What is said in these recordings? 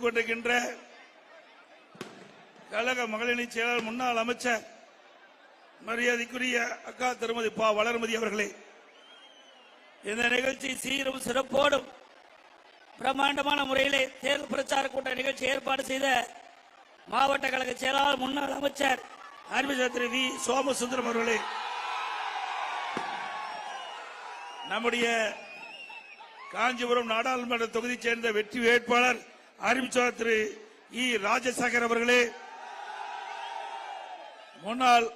சிறப்பித்துக் கொண்டிருக்கின்ற கழக மகளிரணி செயலாளர் முன்னாள் அமைச்சர் மரியாதைக்குரிய அக்கா திருமதி பா வளர்மதி அவர்களே, இந்த நிகழ்ச்சி சீரும் சிறப்போடும் பிரம்மாண்டமான முறையிலே தேர்தல் பிரச்சார கூட்ட நிகழ்ச்சி ஏற்பாடு செய்த மாவட்ட கழக செயலாளர் முன்னாள் அமைச்சர் அறிவிச்சர் திரு வி சோமசுந்தரம் அவர்களே, நம்முடைய காஞ்சிபுரம் நாடாளுமன்ற தொகுதியை சேர்ந்த வெற்றி வேட்பாளர் அறிவிச்சர் திரு இ ராஜசேகர் அவர்களே, முன்னாள்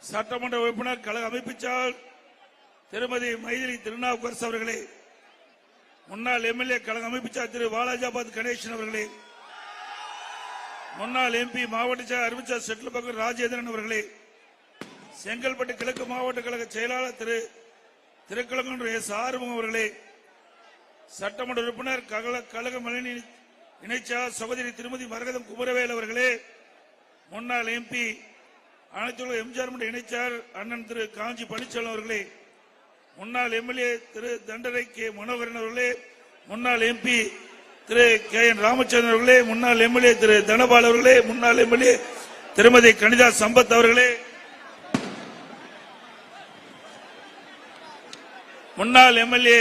சட்டமன்ற உறுப்பினர் கழக அமைப்புச்சாளர் திருமதி மைதிலி திருநாவுக்கரசு அவர்களே, முன்னாள் எம்எல்ஏ கழக அமைப்புச்சாளர் திரு வாலாஜாபாத் கணேசன் அவர்களே, முன்னாள் எம்பி மாவட்ட செயலர் அறிவிச்சாளர் செட்டில்பக்கம் ராஜேந்திரன் அவர்களே, செங்கல்பட்டு கிழக்கு மாவட்ட கழக செயலாளர் திரு திருக்கலங்குன்ற எஸ் ஆறுமுகம் அவர்களே, சட்டமன்ற உறுப்பினர் கழக மகளிரணி இணைச்சாளர் சகோதரி திருமதி மரகதம் குமரவேல் அவர்களே, முன்னாள் எம்பி அனைத்து எம்ஜிஆர் மன்ற இணைச்சாளர் அண்ணன் திரு காஞ்சி பழனிசாமி அவர்களே, முன்னாள் எம்எல்ஏ திரு தண்டரை கே மனோகரன் அவர்களே, முன்னாள் எம்பி திரு கே என் ராமச்சந்திரன் அவர்களே, முன்னாள் எம்எல்ஏ திரு தனபால் அவர்களே, முன்னாள் எம்எல்ஏ திருமதி கனிதா சம்பத் அவர்களே, முன்னாள் எம்எல்ஏ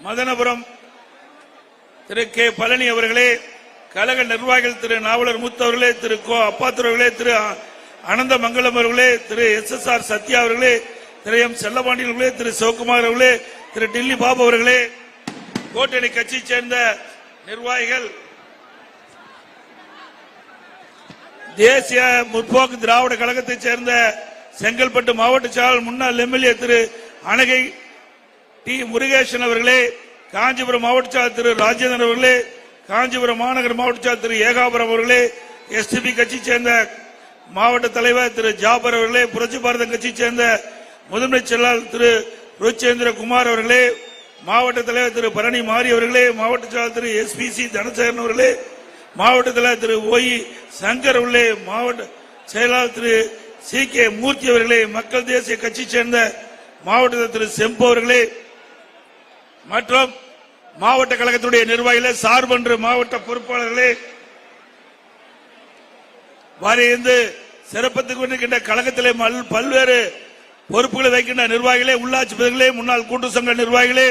மதனபுரம் திரு கே பழனி அவர்களே, கழக நிர்வாகிகள் திரு நாவலர் மூத்த அவர்களே, திரு கோ அப்பாத்துறை அவர்களே, திரு அனந்த மங்கலம் அவர்களே, திரு SSR சத்யா அவர்களே, திரு எம் செல்லபாண்டி அவர்களே, திரு சிவகுமார் அவர்களே, திரு டில்லி பாபு அவர்களே, கூட்டணி கட்சியை சேர்ந்த நிர்வாகிகள், தேசிய முற்போக்கு திராவிட கழகத்தைச் சேர்ந்த செங்கல்பட்டு மாவட்ட செயலாளர் முன்னாள் எம்எல்ஏ திரு அனகை டி முருகேசன் அவர்களே, காஞ்சிபுரம் மாவட்ட செயலாளர் திரு ராஜேந்திரன் அவர்களே, காஞ்சிபுரம் மாநகர மாவட்ட செயலாளர் திரு ஏகாபுரம் அவர்களே, STP கட்சியை சேர்ந்த மாவட்ட தலைவர் திரு ஜாபர் அவர்களே, புரட்சி பாரதம் கட்சியை சேர்ந்த முதன்மை செயலாளர் திரு ருச்சேந்திர குமார் அவர்களே, மாவட்ட தலைவர் திரு பரணி மாரி அவர்களே, மாவட்ட செயலாளர் திரு SPC தனசேகரன் அவர்களே, மாவட்ட தலைவர் திரு OE சங்கர் அவர்களே, மாவட்ட செயலாளர் திரு CK மூர்த்தி அவர்களே, மக்கள் தேசிய கட்சியை சேர்ந்த மாவட்ட திரு செம்பு அவர்களே மற்றும் மாவட்ட கழகத்துடைய நிர்வாகிகளே, சார்பன்று மாவட்ட பொறுப்பாளர்களே, வரைந்து சிறப்பித்துக் கொண்டிருக்கின்ற கழகத்திலே பல்வேறு பொறுப்புகளை வைக்கின்ற நிர்வாகிகளே, உள்ளாட்சி பிரதிகளே, முன்னாள் கூட்டு சங்க நிர்வாகிகளே,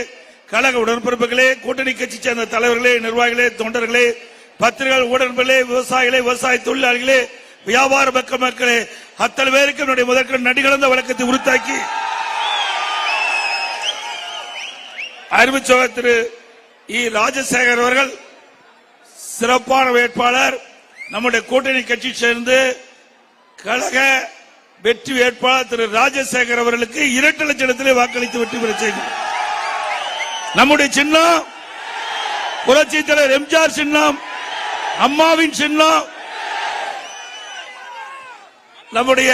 கழக உடன்பிறப்புகளே, கூட்டணி கட்சி சேர்ந்த தலைவர்களே, நிர்வாகிகளே, தொண்டர்களே, பத்திரிகை ஊடகங்களே, விவசாயிகளே, விவசாய தொழிலாளிகளே, வியாபார மக்களே, அத்தனை பேருக்கு என்னுடைய முதற்கண் நடிகலந்த வழக்கத்தை உறுத்தாக்கி அறிவிச்சவர் திரு இ ராஜசேகர் அவர்கள் சிறப்பான வேட்பாளர். நம்முடைய கூட்டணி கட்சி சேர்ந்து கழக வெற்றி வேட்பாளர் திரு ராஜசேகர் அவர்களுக்கு 2 லட்சத்திலே வாக்களித்து வெற்றி பெற செய்தார். நம்முடைய சின்னம் புரட்சி தலைவர் எம்ஜிஆர் சின்னம், அம்மாவின் சின்னம், நம்முடைய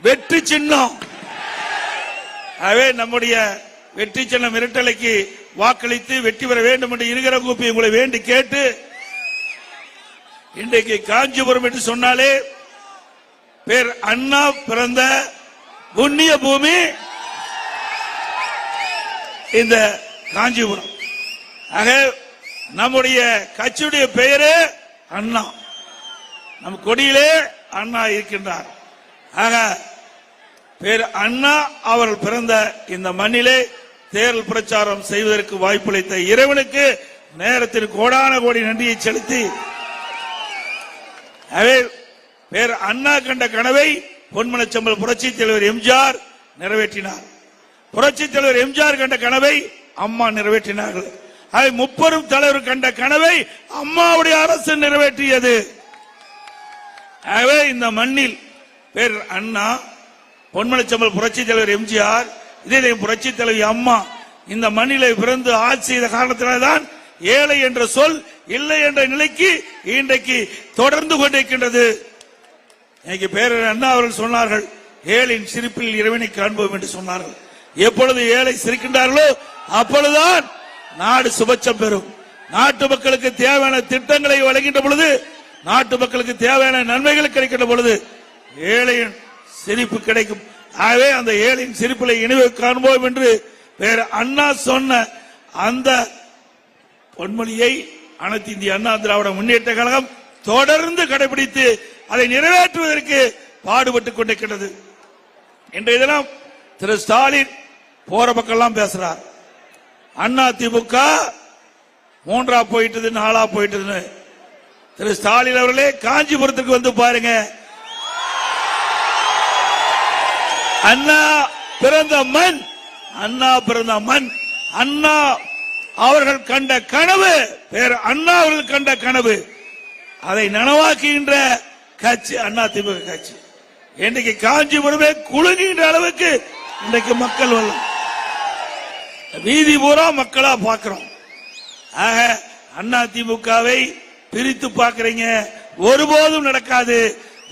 வெற்றி சின்னம். ஆகவே நம்முடைய வெற்றி சின்னம் இரட்டலைக்கு வாக்களித்து வெற்றி பெற வேண்டும் என்று இருக்கிற கூப்பி உங்களை வேண்டி கேட்டு, இன்றைக்கு காஞ்சிபுரம் என்று சொன்னாலே பேர் அண்ணா பிறந்த புண்ணிய பூமி இந்த காஞ்சிபுரம். ஆக நம்முடைய கட்சியுடைய பெயரே அண்ணா, நம் கொடியிலே அண்ணா இருக்கின்றார். ஆக பேர் அண்ணா அவர்கள் பிறந்த இந்த மண்ணிலே தேர்தல் பிரச்சாரம் செய்வதற்கு வாய்ப்பளித்த இறைவனுக்கு நேரத்திற்கு கோடான கோடி நன்றியை செலுத்தி, பேர் அண்ணா கண்ட கனவை பொன்மனச்செம்மல் புரட்சி தலைவர் எம்ஜிஆர் நிறைவேற்றினார். புரட்சி தலைவர் எம்ஜிஆர் கண்ட கனவை அம்மா நிறைவேற்றினார்கள். அதை முப்பெரும் தலைவர் கண்ட கனவை அம்மாவுடைய அரசு நிறைவேற்றியது. ஆகவே இந்த மண்ணில் பேர் அண்ணா, பொன்மனச்செம்மல் புரட்சி தலைவர் எம்ஜிஆர், இதே புரட்சி தலைவி அம்மா இந்த மண்ணிலே பிறந்து ஆட்சி செய்த காரணத்தினால்தான் ஏழை என்ற சொல் இல்லை என்ற நிலைக்கு இன்றைக்கு தொடர்ந்து கொண்டிருக்கின்றது. இன்னைக்கு பேரர் அண்ணா அவர்கள் சொன்னார்கள், ஏழையின் சிரிப்பில் இறைவனை காண்போம் என்று சொன்னார்கள். எப்பொழுது ஏழை சிரிக்கின்றார்களோ அப்பொழுதுதான் நாடு சுபட்சம் பெறும். நாட்டு மக்களுக்கு தேவையான திட்டங்களை வழங்குகின்ற பொழுது, நாட்டு மக்களுக்கு தேவையான நன்மைகள் கிடைக்கின்ற பொழுது ஏழையின் சிரிப்பு கிடைக்கும். ஆகவே அந்த ஏழையின் சிரிப்பிலை இணைவு காண்போம் என்று வேற அண்ணா சொன்ன அந்த பொன்மொழியை அனைத்து இந்திய அண்ணா திராவிட முன்னேற்ற கழகம் தொடர்ந்து கடைபிடித்து அதை நிறைவேற்றுவதற்கு பாடுபட்டுக் கொண்டிருக்கிறது. இன்றைய தினம் திரு ஸ்டாலின் போற பக்கம் பேசுறார். அண்ணா திமுக 3ஆ போயிட்டது 4ஆ போயிட்டதுன்னு. திரு ஸ்டாலின் அவர்களே காஞ்சிபுரத்துக்கு வந்து பாருங்க. அண்ணா பிறந்த மண், அண்ணா பிறந்த மண். அண்ணா அவர்கள் கண்ட கனவு, பேர் அண்ணா அவர்கள் கண்ட கனவு, அதை நனவாக்குகின்ற கட்சி அண்ணா திமுக கட்சி. இன்றைக்கு காஞ்சிபுரமே குலுங்குகின்ற அளவுக்கு இன்றைக்கு மக்கள் வீதி பூரா மக்களா பார்க்கிறோம். ஆக அண்ணா திமுகவை பிரித்து பார்க்கிறீங்க, ஒருபோதும் நடக்காது.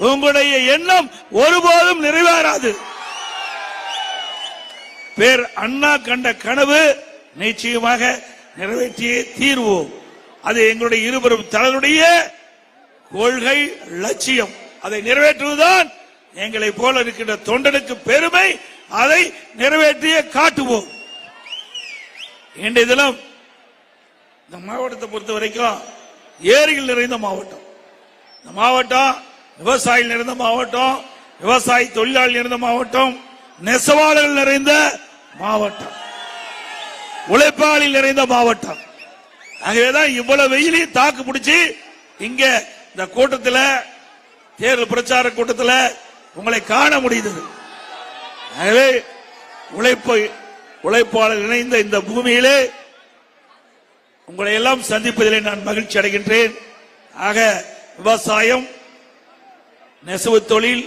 உங்களுடைய எண்ணம் ஒருபோதும் நிறைவேறாது. பேர் அண்ணா கண்ட கனவு நிச்சயமாக நிறைவேற்றியே தீர்வோம். அது எங்களுடைய இருவரும் தலைவருடைய கொள்கை லட்சியம். அதை நிறைவேற்றுவதுதான் எங்களை போல இருக்கின்ற தொண்டனுக்கு பெருமை. அதை நிறைவேற்றியே காட்டுவோம். இன்றைய தினம் இந்த மாவட்டத்தை பொறுத்த வரைக்கும் ஏரிகள் நிறைந்த மாவட்டம். இந்த மாவட்டம் விவசாயிகள் நிறைந்த மாவட்டம், விவசாய தொழிலாளி நிறைந்த மாவட்டம், நெசவாளர்கள் நிறைந்த மாவட்டம், உழைப்பாளி நிறைந்த மாவட்டம். ஆகவேதான் இவ்வளவு வெயிலையும் தாக்கு பிடிச்சி இங்க இந்த கூட்டத்தில், தேர்தல் பிரச்சார கூட்டத்தில் உங்களை காண முடிந்தது. ஆகவே உழைப்பாளர் இணைந்த இந்த பூமியிலே உங்களை எல்லாம் சந்திப்பதிலே நான் மகிழ்ச்சி அடைகின்றேன். ஆக விவசாயம், நெசவு தொழில்,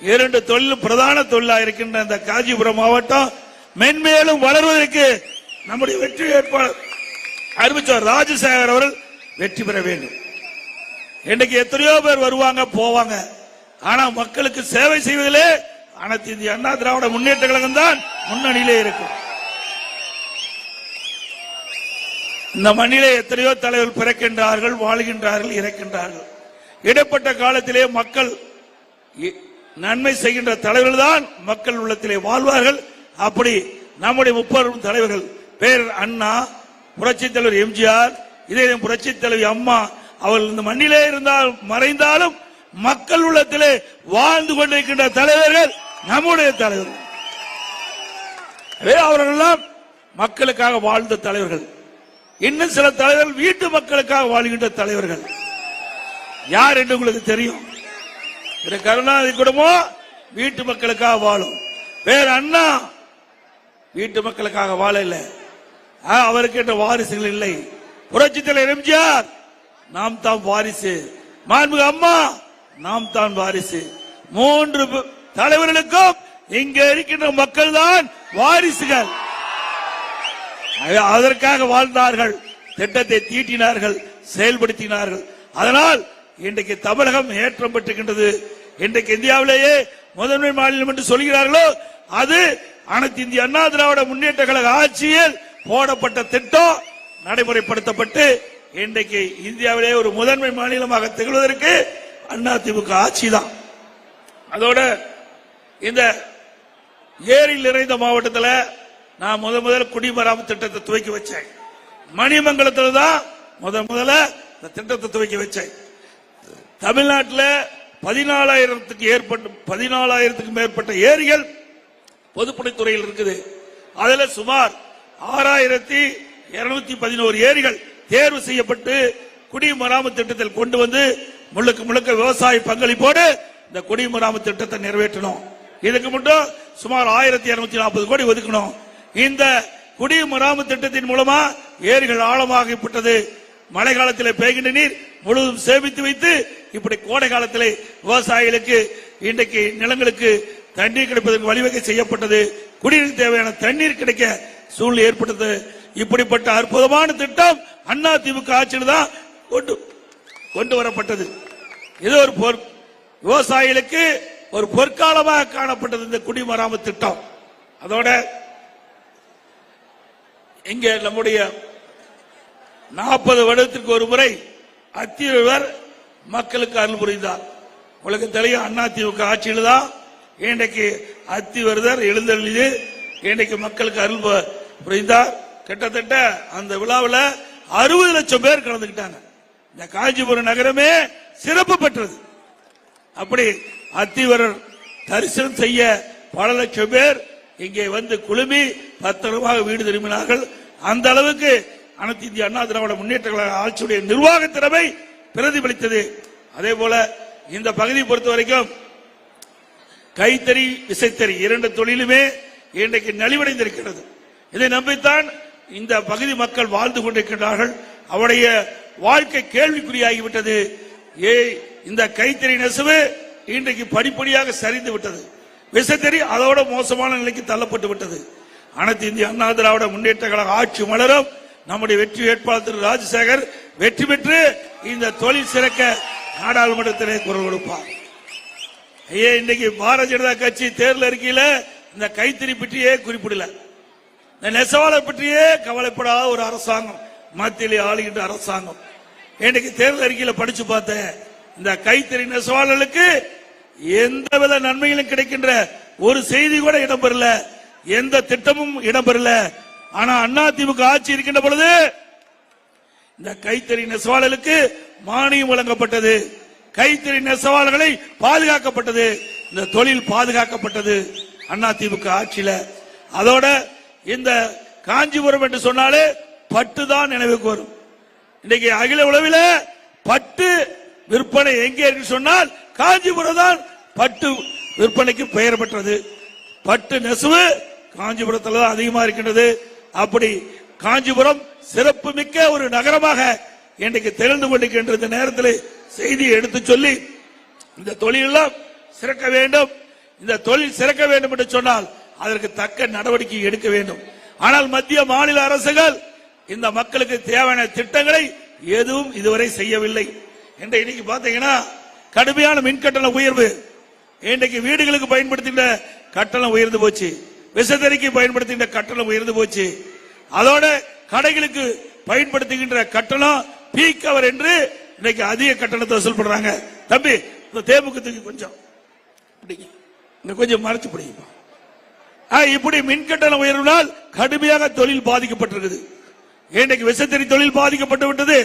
2 தொழிலும் பிரதான தொழிலாக இருக்கின்ற இந்த காஞ்சிபுரம் மாவட்டம் மென்மேலும் வளர்வதற்கு நம்முடைய வெற்றி வேட்பாளர் அறிவிச்சார் ராஜசேகர் அவர்கள் வெற்றி பெற வேண்டும். இன்னைக்கு எத்தனையோ பேர் வருவாங்க போவாங்க, ஆனா மக்களுக்கு சேவை செய்வதிலே அனைத்து இந்திய அண்ணா திராவிட முன்னேற்ற கழகம் தான் முன்னணியிலே இருக்கும். இந்த மண்ணிலே எத்தனையோ தலைவர்கள் பிறக்கின்றார்கள், வாழ்கின்றார்கள், இறக்கின்றார்கள். இடைப்பட்ட காலத்திலே மக்கள் நன்மை செய்கின்ற தலைவர்கள் தான் மக்கள் உள்ளத்திலே வாழ்வார்கள். அப்படி நம்முடைய 30 தலைவர்கள், பேர் அண்ணா, புரட்சித் தலைவர் எம்ஜிஆர், இதே புரட்சித் தலைவி அம்மா அவர்கள் இந்த மண்ணிலே இருந்தால் மறைந்தாலும் மக்கள் உள்ளத்திலே வாழ்ந்து கொண்டிருக்கின்ற தலைவர்கள் நம்முடைய தலைவர்கள். அவர்களெல்லாம் மக்களுக்காக வாழ்ந்த தலைவர்கள். இன்னும் சில தலைவர்கள் வீட்டு மக்களுக்காக வாழ்கின்ற தலைவர்கள். யார் என்று உங்களுக்கு தெரியும். கருணாநிதி குடும்பம் வீட்டு மக்களுக்காக வாழும். பேர் அண்ணா வீட்டு மக்களுக்காக வாழல, அவருக்கு என்ற வாரிசுகள் இல்லை. புரட்சி தலைவர் எம்ஜிஆர் நாம் தான் வாரிசு, மாண்புமிகு அம்மா நாம் தான் வாரிசு. 3 தலைவர்களுக்கும் இங்க இருக்கின்ற மக்கள் தான் வாரிசுகள். அதற்காக வாழ்ந்தார்கள், திட்டத்தை தீட்டினார்கள், செயல்படுத்தினார்கள். அதனால் இன்றைக்கு தமிழகம் ஏற்றம் பெற்றுகின்றது. இன்றைக்கு இந்தியாவிலேயே முதன்மை மாநிலம் என்று சொல்கிறார்களோ அது அனைத்து இந்திய அண்ணா திராவிட முன்னேற்ற கழக ஆட்சியில் போடப்பட்ட திட்டம் நடைமுறைப்படுத்தப்பட்டு இன்றைக்கு இந்தியாவிலே ஒரு முதன்மை மாநிலமாக திகழ்வதற்கு அதிமுக ஆட்சி தான். அதோட இந்த ஏரியில் நிறைந்த மாவட்டத்தில் நான் முதல் குடிமராமத்து திட்டத்தை துவக்கி வச்சேன். மணிமங்கலத்தில் தான் முதல்ல இந்த திட்டத்தை துவக்கி வச்சேன். தமிழ்நாட்டில் 14,000க்கும் மேற்பட்ட ஏரிகள் பொதுப்பணித்துறையில் இருக்குது. அதுல சுமார் 6,211 ஏரிகள் தேர்வு செய்யப்பட்டு குடிமராமத்து திட்டத்தில் கொண்டு வந்து முழுக்க விவசாய பங்களிப்போடு இந்த குடிமராமத்து திட்டத்தை நிறைவேற்றணும். இதுக்கு மட்டும் சுமார் 1,240 கோடி ஒதுக்கணும். இந்த குடிமராமத்து திட்டத்தின் மூலமா ஏரிகள் ஆழமாகப்பட்டது. மழை காலத்தில் பெய்கின்ற நீர் முழுவதும் சேமித்து வைத்து இப்படி கோடை காலத்தில் விவசாயிகளுக்கு இன்றைக்கு நிலங்களுக்கு தண்ணீர் கிடைப்பதற்கு வழிவகை செய்யப்பட்டது. குடிநீர் தேவையான தண்ணீர் கிடைக்க சூழ்நிலை ஏற்பட்டது. இப்படிப்பட்ட அற்புதமான திட்டம் அண்ணா திமுக ஆட்சியில் தான் கொண்டு வரப்பட்டது. இது ஒரு விவசாயிகளுக்கு ஒரு பொற்காலமாக காணப்பட்டது இந்த குடிமராமத்து திட்டம். அதோட இங்க நம்முடைய 40 வருடத்திற்கு ஒரு முறை அத்திவர் மக்களுக்கு அருள் புரிந்தார். உங்களுக்கு தெரியும், அண்ணா திமுக ஆட்சியில் தான் இன்றைக்கு அத்திவரதர் எழுந்தருளிது இன்றைக்கு மக்களுக்கு அருள் புரிந்தார். கிட்டத்தட்ட அந்த விழாவில் 60 லட்சம் பேர் கலந்துக்கிட்டாங்க. இந்த காஞ்சிபுரம் நகரமே சிறப்பு பெற்றது. அப்படி அத்திவரர் தரிசனம் செய்ய பல லட்சம் பேர் இங்கே வந்து குழுமி பத்திரமாக வீடு திரும்பினார்கள். அந்த அளவுக்கு அனைத்து இந்திய அண்ணா திராவிட முன்னேற்ற கழக ஆட்சியுடைய நிர்வாக திறமை பிரதிபலித்தது. அதே போல இந்த பகுதியை பொறுத்த வரைக்கும் கைத்தறி விசைத்தறி இரண்டு தொழிலுமே இன்றைக்கு நலிவடைந்திருக்கிறது. இதை நம்பித்தான் இந்த பகுதி மக்கள் வாழ்ந்து கொண்டிருக்கிறார்கள். அவருடைய வாழ்க்கை கேள்விக்குறியாகிவிட்டது. இந்த கைத்தறி நெசவு இன்றைக்கு படிப்படியாக சரிந்து விட்டது. விசைத்தறி அதோட மோசமான நிலைக்கு தள்ளப்பட்டு விட்டது. அனைத்து இந்திய அண்ணா திராவிட முன்னேற்ற கழக ஆட்சி மலரும். நம்முடைய வெற்றி வேட்பாளர் திரு ராஜசேகர் வெற்றி பெற்று இந்த தொழில் சிறக்க நாடாளுமன்றத்திலே குரல் கொடுப்பார். இன்னைக்கு பாரதிய ஜனதா கட்சி தேர்தல் அறிக்கையில இந்த கைத்தறி பற்றியே குறிப்பிடல, இந்த நெசவாளர் பற்றியே கவலைப்படாத ஒரு அரசாங்கம், மத்தியிலே ஆளுகின்ற அரசாங்கம். இன்னைக்கு தேர்தல் அறிக்கையில படிச்சு பார்த்தேன், இந்த கைத்தறி நெசவாளர்களுக்கு எந்தவித நன்மைகளும் கிடைக்கின்ற ஒரு செய்தி கூட இடம்பெறல, எந்த திட்டமும் இடம்பெறல. ஆனா அதிமுக ஆட்சி இருக்கின்ற பொழுது இந்த கைத்தறி நெசவாளர்களுக்கு மானியம் வழங்கப்பட்டது, கைத்தறி நெசவாளர்களை பாதுகாக்கப்பட்டது, இந்த தொழில் பாதுகாக்கப்பட்டது அதிமுக ஆட்சியில. அதோட இந்த காஞ்சிபுரம் என்று சொன்னாலே பட்டு தான் நினைவுக்கு வரும். இன்னைக்கு அகில உலகில பட்டு விற்பனை எங்கே இருக்கு சொன்னால் காஞ்சிபுரம் தான் பட்டு விற்பனைக்கு பெயர் பெற்றது. பட்டு நெசவு காஞ்சிபுரத்தில் தான் அதிகமா இருக்கின்றது. அப்படி காஞ்சிபுரம் சிறப்பு மிக்க ஒரு நகரமாக இன்றைக்கு திகழ்ந்து கொண்டிருக்கின்ற இந்த நேரத்தில் செய்தியை எடுத்து சொல்லி இந்த தொழிலெல்லாம் சிறக்க வேண்டும். இந்த தொழில் சிறக்க வேண்டும் என்று சொன்னால் அதற்கு தக்க நடவடிக்கை எடுக்க வேண்டும். ஆனால் மத்திய மாநில அரசுகள் இந்த மக்களுக்கு தேவையான திட்டங்களை எதுவும் இதுவரை செய்யவில்லை. இன்னைக்கு பாத்தீங்கன்னா கடுமையான மின் கட்டண உயர்வு, இன்றைக்கு வீடுகளுக்கு பயன்படுத்தின கட்டணம் உயர்ந்து போச்சு, விசைத்தறிக்கு பயன்படுத்துகின்ற கட்டணம் உயர்ந்து போச்சு. அதோட கடைகளுக்கு பயன்படுத்துகின்ற கட்டணம் பீக் அவர் என்று இன்னைக்கு அதிக கட்டணத்தை வசூல் பண்றாங்க. தம்பி தேமுகத்துக்கு கொஞ்சம் கொஞ்சம் மறைச்சு பிடிக்கும். இப்படி மின் கட்டண உயர்வினால் கடுமையாக தொழில் பாதிக்கப்பட்டிருக்குது. இன்றைக்கு விசைத்தறி தொழில் பாதிக்கப்பட்டு விட்டது.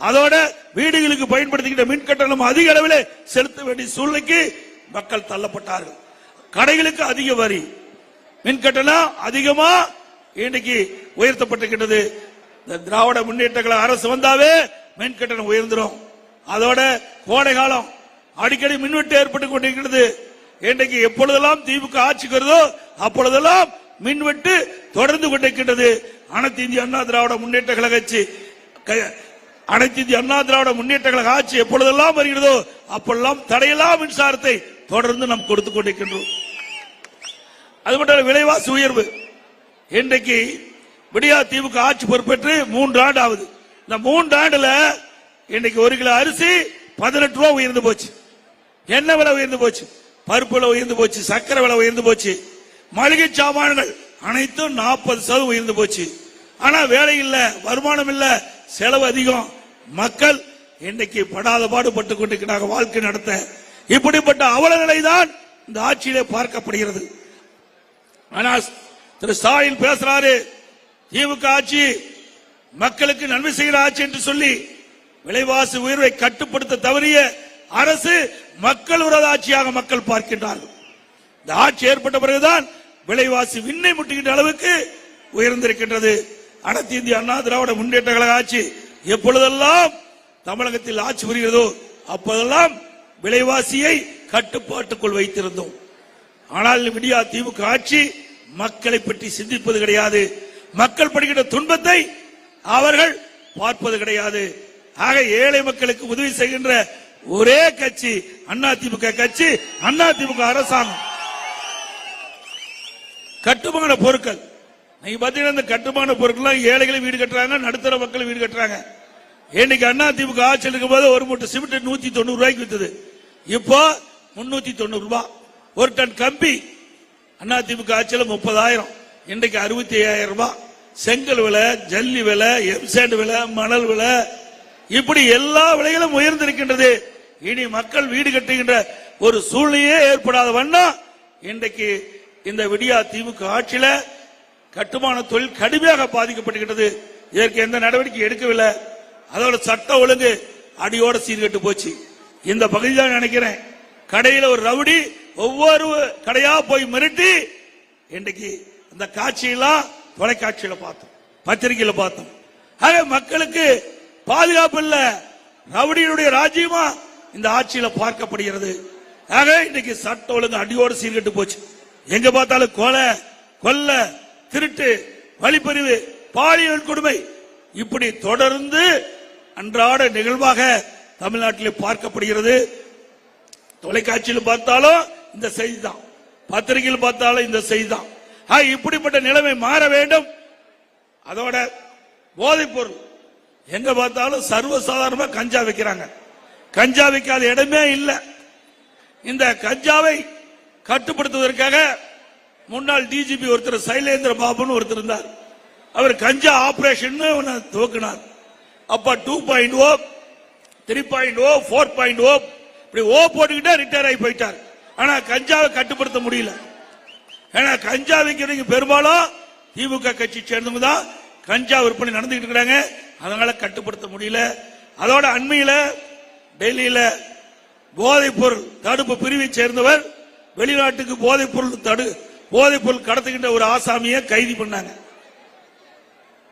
அதோட வீடுகளுக்கு பயன்படுத்துகின்ற மின் கட்டணம் அதிக அளவில் செலுத்த வேண்டிய சூழ்நிலைக்கு மக்கள் தள்ளப்பட்டார்கள். கடைகளுக்கு அதிக வரி, மின் கட்டணம் அதிகமா இன்றைக்கு உயர்த்தப்பட்டிருக்கிறது. திராவிட முன்னேற்ற கழக அரசு வந்தாவே மின் கட்டணம் உயர்ந்துடும். அதோட கோடை காலம் அடிக்கடி மின்வெட்டு ஏற்பட்டுக் கொண்டிருக்கிறது. இன்றைக்கு எப்பொழுதெல்லாம் திமுக ஆட்சிக்கு வருதோ அப்பொழுதெல்லாம் மின்வெட்டு தொடர்ந்து கொண்டிருக்கின்றது. அனைத்து இந்திய அண்ணா திராவிட முன்னேற்ற கழக ஆட்சி அனைத்து இந்திய அண்ணா திராவிட முன்னேற்ற கழக ஆட்சி எப்பொழுதெல்லாம் வருகிறதோ அப்பொழுதெல்லாம் தடையில்லா மின்சாரத்தை தொடர்ந்து நாம் கொடுத்துக் கொண்டிருக்கின்றோம். அது மட்டும் விலைவாசி உயர்வு. இன்றைக்கு விடியா திமுக ஆட்சி பொறுப்பேற்று 3 ஆண்டு ஆகுது. இந்த 3 ஆண்டுல இன்றைக்கு 1 கிலோ அரிசி 18 ரூபாய் உயர்ந்து போச்சு, எண்ணெய் விலை உயர்ந்து போச்சு, பருப்பு விலை உயர்ந்து போச்சு, சக்கரை விலை உயர்ந்து போச்சு, மளிகை சாமான்கள் அனைத்தும் 40% உயர்ந்து போச்சு. ஆனா வேலை இல்ல, வருமானம் இல்ல, செலவு அதிகம். மக்கள் இன்னைக்கு படாத பாடுபட்டு கொண்டிருக்கிறாங்க வாழ்க்கை நடத்த. இப்படிப்பட்ட அவல நிலைதான் இந்த ஆட்சியிலே பார்க்கப்படுகிறது. ஆனால் திரு ஸ்டாலின் பேசுறாரு, திமுக ஆட்சி மக்களுக்கு நன்மை செய்கிற ஆட்சி என்று சொல்லி விலைவாசி உயர்வை கட்டுப்படுத்த தவறிய அரசு மக்கள் விரோத ஆட்சியாக மக்கள் பார்க்கின்றார்கள். இந்த ஆட்சி ஏற்பட்ட பிறகுதான் விலைவாசி விண்ணை முட்டுகின்ற அளவுக்கு உயர்ந்திருக்கின்றது. அனைத்து இந்திய அண்ணா திராவிட முன்னேற்ற கழக ஆட்சி எப்பொழுதெல்லாம் தமிழகத்தில் ஆட்சி புரிகிறதோ அப்போதெல்லாம் விலைவாசியை கட்டுப்பாட்டுக்குள் வைத்திருந்தோம். ஆனால் விடியா திமுக ஆட்சி மக்களை பற்றி சிந்திப்பது கிடையாது, மக்கள் படுகின்ற துன்பத்தை அவர்கள் பார்ப்பது கிடையாது. ஆக ஏழை மக்களுக்கு உதவி செய்கின்ற ஒரே கட்சி அதிமுக கட்சி, அதிமுக அரசாங்கம். கட்டுமான பொருட்கள் நீங்க பாத்தீங்கன்னா இந்த கட்டுமான பொருட்கள் ஏழைகளை வீடு கட்டுறாங்க, நடுத்தர மக்கள் வீடு கட்டுறாங்க. இன்னைக்கு அதிமுக ஆட்சியில் இருக்கும் போது ஒரு மூட்டை சிமெண்ட் 190 ரூபாய்க்கு வித்தது, இப்போ 390 ரூபாய். ஒரு டன் கம்பி அதிமுக ஆட்சியில் 30,000, இன்றைக்கு 65,000 ரூபாய். செங்கல் விலை, ஜல்லி விலை, எம்சாண்ட் விலை, மணல் விலை, இப்படி எல்லா விலைகளும் உயர்ந்திருக்கின்றது. இனி மக்கள் வீடு கட்டுகின்ற ஒரு சூழ்நிலையே ஏற்படாத வண்ணம் இன்றைக்கு இந்த விடியா திமுக ஆட்சியில கட்டுமான தொழில் கடுமையாக பாதிக்கப்படுகின்றது. இதற்கு எந்த நடவடிக்கை எடுக்கவில்லை. அதோட சட்ட ஒழுங்கு அடியோட சீர்கெட்டு போச்சு. இந்த பகுதி தான் நினைக்கிறேன், கடையில ஒரு ரவுடி ஒவ்வொரு கடையா போய் மிரட்டி இன்றைக்கு இந்த காட்சியெல்லாம் தொலைக்காட்சியில பார்த்தோம், பத்திரிகையில பார்த்தோம். ஆக மக்களுக்கு பாதுகாப்பு இல்ல, ரவுடியினுடைய ராஜ்யமா இந்த ஆட்சியில பார்க்கப்படுகிறது. ஆக இன்னைக்கு சட்ட ஒழுங்கு அடியோடு சீர்கெட்டு போச்சு. எங்க பார்த்தாலும் கொலை, கொல்ல, திருட்டு, வழிப்பறிவு, பாலியல் கொடுமை இப்படி தொடர்ந்து அன்றாட நிகழ்வாக தமிழ்நாட்டில் பார்க்கப்படுகிறது. தொலைக்காட்சியில் பார்த்தாலும் இந்த செய்தி தான், பத்திரிகையில் பார்த்தாலும் இந்த செய்தி தான். இப்படிப்பட்ட நிலைமை மாற வேண்டும். அதோட போதைப் பொருள் எங்க பார்த்தாலும் சர்வசாதாரணமா கஞ்சா வைக்கிறாங்க. கஞ்சா வைக்காத இடமே இல்லை. இந்த கஞ்சாவை கட்டுப்படுத்துவதற்காக முன்னாள் டிஜிபி ஒருத்தர் சைலேந்திர பாபுன்னு ஒருத்தர் இருந்தார். அவர் கஞ்சா ஆபரேஷன் துவக்கினார். அப்ப 2.0, 3.0, 4.0 இப்படி ஓ போட்டுக்கிட்டே ரிட்டையர் ஆகி போயிட்டார். ஆனா கஞ்சாவை கட்டுப்படுத்த முடியல. ஏன்னா கஞ்சா விற்கிறவங்க பெரும்பாலும் திமுக கட்சி சேர்ந்தவங்க தான் கஞ்சா விற்பனை நடந்துகிட்டு இருக்கிறாங்க. அதனால கட்டுப்படுத்த முடியல. அதோட அண்மையில டெல்லியில போதைப் பொருள் தடுப்பு பிரிவை சேர்ந்தவர் வெளிநாட்டுக்கு போதைப் பொருள் கடத்துகின்ற ஒரு ஆசாமியை கைது பண்ணாங்க.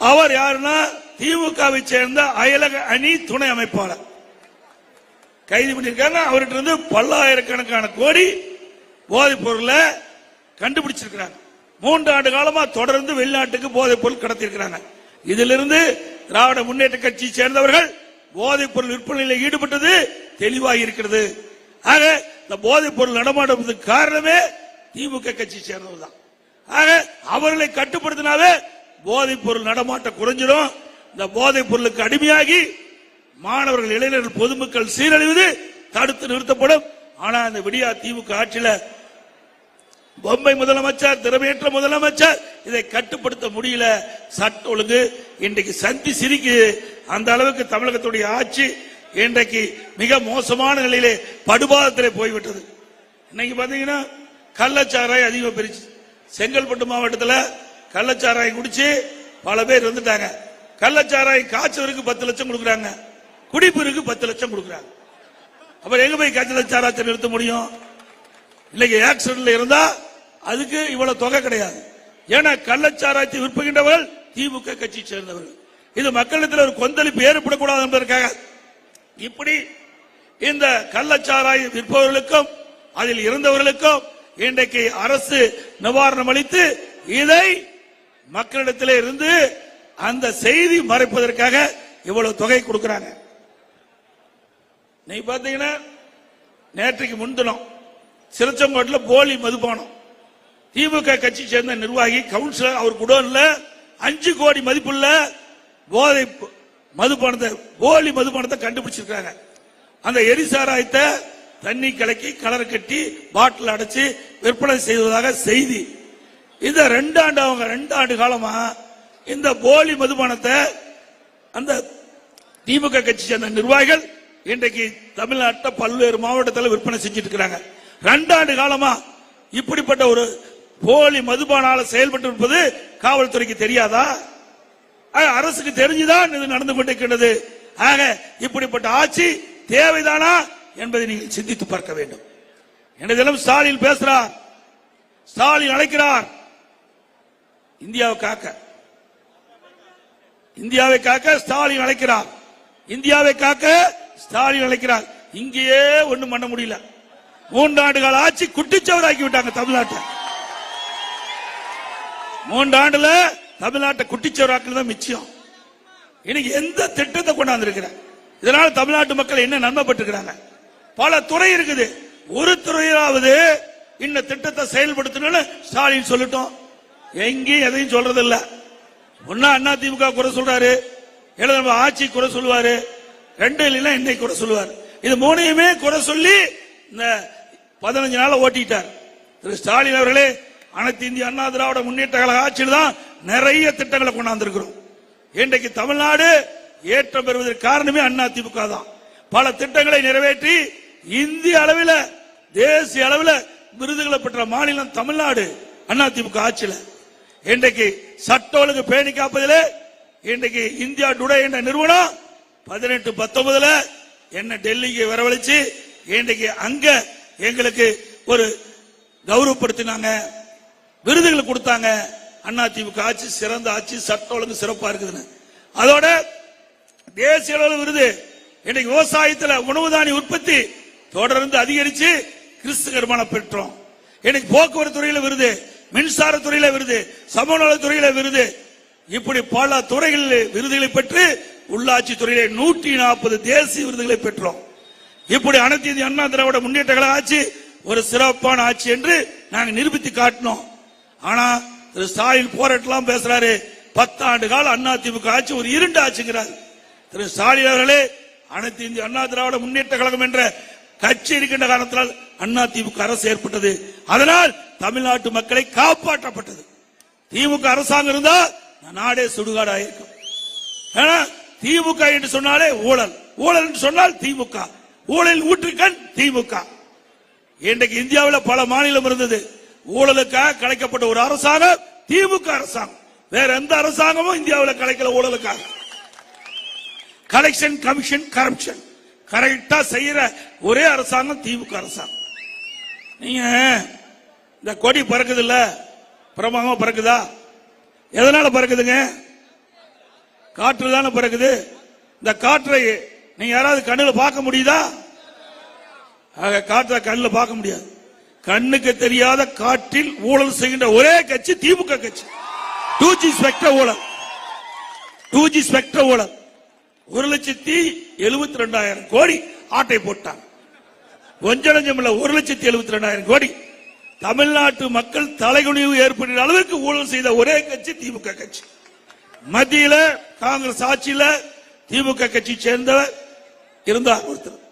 அவர் யாருன்னா திமுகவை சேர்ந்த அயலக அணி துணை அமைப்பாளர் கைது பண்ணிருக்காங்க. அவர்கிட்ட இருந்து பல்லாயிரக்கணக்கான கோடி போதைப் பொருளை கண்டுபிடிச்சிருக்கிறாங்க. 3 ஆண்டு காலமா தொடர்ந்து வெளிநாட்டுக்கு போதைப் பொருள் கடத்திருக்கிறாங்க. இதிலிருந்து திராவிட முன்னேற்ற கட்சியை சேர்ந்தவர்கள் போதைப் பொருள் விற்பனையில் ஈடுபட்டது தெளிவாக இருக்கிறது. ஆக இந்த போதைப் பொருள் நடமாடுவதற்கு காரணமே திமுக கட்சி சேர்ந்தவர் தான். ஆக அவர்களை கட்டுப்படுத்தினாவே போதைப் பொருள் நடமாட்டம் குறைஞ்சிடும். இந்த போதைப் பொருளுக்கு அடிமையாகி மாணவர்கள், இளைஞர்கள், பொதுமக்கள் சீரழிவது தடுத்து நிறுத்தப்படும். ஆனா இந்த விடியா திமுக ஆட்சியில பொம்மை முதலமைச்சர், திறமையற்ற முதலமைச்சர் இதை கட்டுப்படுத்த முடியல. சட்ட ஒழுங்கு இன்றைக்கு சந்தி சிரிக்குது. அந்த அளவுக்கு தமிழகத்துடைய ஆட்சி இன்றைக்கு மிக மோசமான நிலையிலே படுபாதத்திலே போய்விட்டது. இன்னைக்கு பாத்தீங்கன்னா கள்ளச்சாராய் அதிகம் பெருச்சு. செங்கல்பட்டு மாவட்டத்தில் கள்ளச்சாராய் குடிச்சு பல பேர் வந்துட்டாங்க. கள்ளச்சாராய் காய்ச்சலுக்கு 10 லட்சம் கொடுக்குறாங்க, குடிப்பிற்கு 10 லட்சம் கொடுக்குறாங்க. அப்புறம் எங்க போய் கள்ளச்சாராயத்தை நிறுத்த முடியும்? இன்னைக்கு ஆக்சிடென்ட்ல இருந்தா அதுக்கு இவ்வளவு தொகை கிடையாது. ஏன்னா கள்ளச்சாராயத்தை விற்பகின்றவர்கள் திமுக கட்சி சேர்ந்தவர்கள். இது மக்களிடத்தில் ஒரு கொந்தளிப்பு ஏற்படக்கூடாது என்பதற்காக இப்படி இந்த கள்ளச்சாராய விற்பவர்களுக்கும் அதில் இருந்தவர்களுக்கும் இன்றைக்கு அரசு நிவாரணம் அளித்து இதை மக்களிடத்தில் இருந்து அந்த செய்தி மறைப்பதற்காக இவ்வளவு தொகை கொடுக்கிறாங்க. நீ பாத்தீங்கன்னா நேற்றைக்கு முன்தினம் சிறுச்செங்கோட்டில் போலி மதுபானம் திமுக கட்சி சேர்ந்த நிர்வாகி கவுன்சிலர் அவர் குடோன்ல 5 கோடி மதிப்புள்ள போதை மதுபானத்தை, போலி மதுபானத்தை கண்டுபிடிச்சிருக்காங்க. அந்த எரிசாராயத்தை தண்ணி கலக்கி கலர் கட்டி பாட்டில் அடைச்சு விற்பனை செய்வதாக செய்தி. இந்த 2 ஆண்டு காலமா இந்த போலி மதுபானத்தை அந்த திமுக கட்சி சேர்ந்த நிர்வாகிகள் இன்றைக்கு தமிழ்நாட்டில் பல்வேறு மாவட்டத்தில் விற்பனை செஞ்சிட்டு இருக்கிறாங்க. 2 ஆண்டு காலமா இப்படிப்பட்ட ஒரு போலி மதுபானால செயல்பட்டு இருப்பது காவல்துறைக்கு தெரியாதா? அரசுக்கு தெரிஞ்சுதான் இது நடந்து கொண்டிருக்கிறது. ஆக இப்படிப்பட்ட ஆட்சி தேவைதானா என்பதை நீங்கள் சிந்தித்து பார்க்க வேண்டும். எனதிலும் ஸ்டாலின் பேசுறார், ஸ்டாலின் அழைக்கிறார் இந்தியாவை காக்க, இந்தியாவை காக்க ஸ்டாலின் அழைக்கிறார், இந்தியாவை காக்க ஸ்டாலின் அழைக்கிறார். இங்கேயே ஒண்ணும் பண்ண முடியல. 3 ஆண்டு கால ஆட்சி குட்டிச்சவராக்கி விட்டாங்க தமிழ்நாட்டை. 3 ஆண்டுல தமிழ்நாட்டை குட்டிச்சவராக்கல் தான் மிச்சம். இன்னைக்கு எந்த திட்டத்தை கொண்டாந்து இதனால தமிழ்நாட்டு மக்கள் என்ன நன்மை பெற்றுக்கிறாங்க? பல துறை இருக்குது. ஒரு துறையாவது இந்த திட்டத்தை செயல்படுத்தணும்னு ஸ்டாலின் சொல்லட்டும். எங்கேயும் எதையும் சொல்றது இல்ல. ஒன்னா அண்ணா திமுக குறை சொல்றாரு, நம்ம ஆட்சி குறை சொல்லுவாரு, 2 இல்லைன்னா இன்னைக்கு குறை சொல்லுவாரு. இது 3ஐயுமே குறை சொல்லி இந்த 15 நாள் ஓட்டிட்டார் திரு ஸ்டாலின் அவர்களே. அனைத்து இந்திய அண்ணா திராவிட முன்னேற்ற கழக ஆட்சியில் தான் நிறைய திட்டங்களை கொண்டாந்திருக்கிறோம். இன்றைக்கு தமிழ்நாடு ஏற்றம் பெறுவதற்கு காரணமே அண்ணா திமுக தான். பல திட்டங்களை நிறைவேற்றி இந்திய அளவில், தேசிய அளவில் விருதுகளை பெற்ற மாநிலம் தமிழ்நாடு அண்ணா திமுக ஆட்சியில். இன்றைக்கு சட்ட ஒழுங்கு பேணி காப்பதிலே இன்றைக்கு இந்தியா டுடே என்ற நிறுவனம் 18-19 என்ன டெல்லிக்கு வரவழைச்சு இன்றைக்கு அங்க எங்களுக்கு ஒரு கௌரவப்படுத்தினாங்க, விருதுகள் கொடுத்தாங்க. அதிமுக ஆட்சி சிறந்த ஆட்சி, சட்ட ஒழுங்கு சிறப்பா இருக்குதுன்னு. அதோட தேசிய அளவில் விருது. இன்னைக்கு விவசாயத்தில் உணவு தானிய உற்பத்தி தொடர்ந்து அதிகரிச்சு கிறிஸ்துவ பெற்றோம். இன்னைக்கு போக்குவரத்து துறையில விருது, மின்சார துறையில விருது, சமூக நலத்துறையில விருது, இப்படி பல துறைகளில் விருதுகளை பெற்று உள்ளாட்சி துறையில 140 தேசிய விருதுகளை பெற்றோம். இப்படி அனைத்து இந்திய அண்ணா திராவிட முன்னேற்ற கழக ஆட்சி ஒரு சிறப்பான ஆட்சி என்று நாங்க நிரூபித்து காட்டினோம். ஆனா திரு ஸ்டாலின் போராட்டம் பேசுறாரு, 10 ஆண்டு கால அதிமுக ஆட்சி ஒரு இருண்ட ஆட்சிங்கிறார். திரு ஸ்டாலின் அவர்களே, அனைத்து இந்திய அண்ணா திராவிட முன்னேற்ற கழகம் என்ற கட்சி இருக்கின்ற காரணத்தால் அதிமுக அரசு ஏற்பட்டது. அதனால் தமிழ்நாட்டு மக்களை காப்பாற்றப்பட்டது. திமுக அரசாங்கம் இருந்தா நாடே சுடுகாடாயிருக்கும். திமுக என்று சொன்னாலே ஊழல், ஊழல் என்று சொன்னால் திமுக, ஊழல் ஊற்றுக்கண் திமுக. இன்றைக்கு இந்தியாவில் பல மாநிலம் இருந்தது. ஊழலுக்காக கலைக்கப்பட்ட ஒரு அரசாங்கம் திமுக அரசாங்கம். வேற எந்த அரசாங்கமும் இந்தியாவில் கலைக்கல ஊழலுக்காக. கலெக்ஷன் கமிஷன் கரப்ஷன் கரெக்டா செய்யற ஒரே அரசாங்கம் திமுக அரசாங்கம். நீங்க இந்த கொடி பறக்குது இல்ல, பிரமாதமா பறக்குதா? எதனால பறக்குதுங்க? காற்று தானே பறக்குது. இந்த காற்றை நீங்க யாராவது கண்ணில் பார்க்க முடியுதா? காற்றை கண்ணில் பார்க்க முடியாது. கண்ணுக்கு தெரியாத காற்றில் ஊழல் செய்கின்ற ஒரே கட்சி திமுக கட்சி. 2G ஸ்பெக்ட்ரம் ஊழல், 2G ஸ்பெக்ட்ரம் ஊழல் 1,72,000 கோடி ஆட்டை போட்டாங்க. கொஞ்சம் 1,72,000 கோடி. தமிழ்நாட்டு மக்கள் தலைகுனிவு ஏற்படுகிற அளவுக்கு ஊழல் செய்த ஒரே கட்சி திமுக கட்சி. மத்தியில காங்கிரஸ் ஆட்சியில திமுக கட்சி சேர்ந்தவர் இருந்தார் ஒருத்தர்.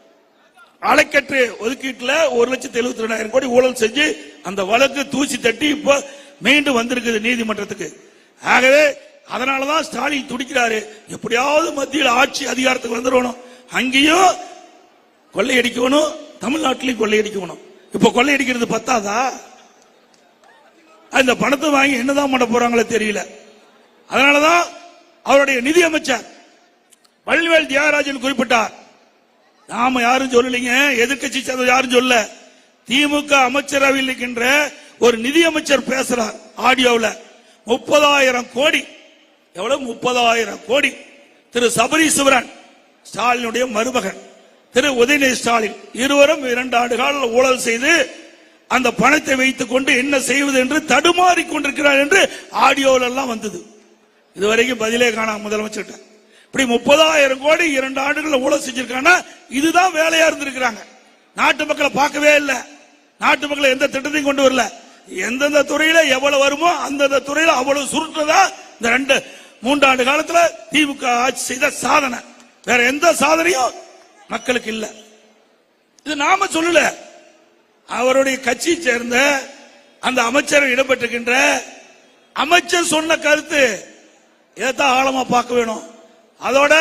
அலைக்கற்று ஒதுக்கீட்டுல 1,72,000 கோடி ஊழல் செஞ்சு அந்த வழக்கு தூசி தட்டி இப்ப மீண்டும் வந்திருக்குது நீதிமன்றத்துக்கு. ஆகவே அதனாலதான் ஸ்டாலின் துடிக்கிறாரு, எப்படியாவது மத்தியில் ஆட்சி அதிகாரத்துக்கு வந்துடணும், அங்கேயும் கொள்ளையடிக்கணும், தமிழ்நாட்டிலையும் கொள்ளையடிக்கணும். இப்ப கொள்ளையடிக்கிறது பத்தாதா? அந்த பணத்தை வாங்கி என்னதான் பண்ண போறாங்களோ தெரியல. அதனாலதான் அவருடைய நிதியமைச்சர் பழனிவேல் தியாகராஜன் குறிப்பிட்டார். நாம யாரும் சொல்லலைங்க, எதிர்கட்சி சேர்ந்த யாரும் சொல்ல. திமுக அமைச்சரவையில் இருக்கின்ற ஒரு நிதியமைச்சர் பேசுறார் ஆடியோவில். 30,000 கோடி, எவ்வளவு? 30,000 கோடி. திரு சபரீஸ்வரன் ஸ்டாலினுடைய மருமகன் திரு உதயநிதி ஸ்டாலின் இருவரும் 2 ஆண்டு கால ஊழல் செய்து அந்த பணத்தை வைத்துக் கொண்டு என்ன செய்வது என்று தடுமாறி கொண்டிருக்கிறார் என்று ஆடியோவில் எல்லாம் வந்தது. இதுவரைக்கும் பதிலே காணாம முதலமைச்சர். இப்படி 30,000 கோடி 2 ஆண்டுகள் ஊழல் செஞ்சிருக்காங்க. இதுதான் வேலையா இருந்திருக்கிறாங்க. நாட்டு மக்களை பார்க்கவே இல்லை, நாட்டு மக்களை எந்த திட்டத்தையும் கொண்டு வரல. எந்தெந்த துறையில எவ்வளவு வருமோ அந்தந்த துறையில அவ்வளவு சுருட்டுறதா இந்த 2-3 ஆண்டு காலத்துல திமுக ஆட்சி செய்த சாதனை. வேற எந்த சாதனையும் மக்களுக்கு இல்ல. இது நாம சொல்லல, அவருடைய கட்சியை சேர்ந்த அந்த அமைச்சர் இடம்பெற்றிருக்கின்ற அமைச்சர் சொன்ன கருத்து. இதைத்தான் ஆழமா பார்க்க வேணும். அதோட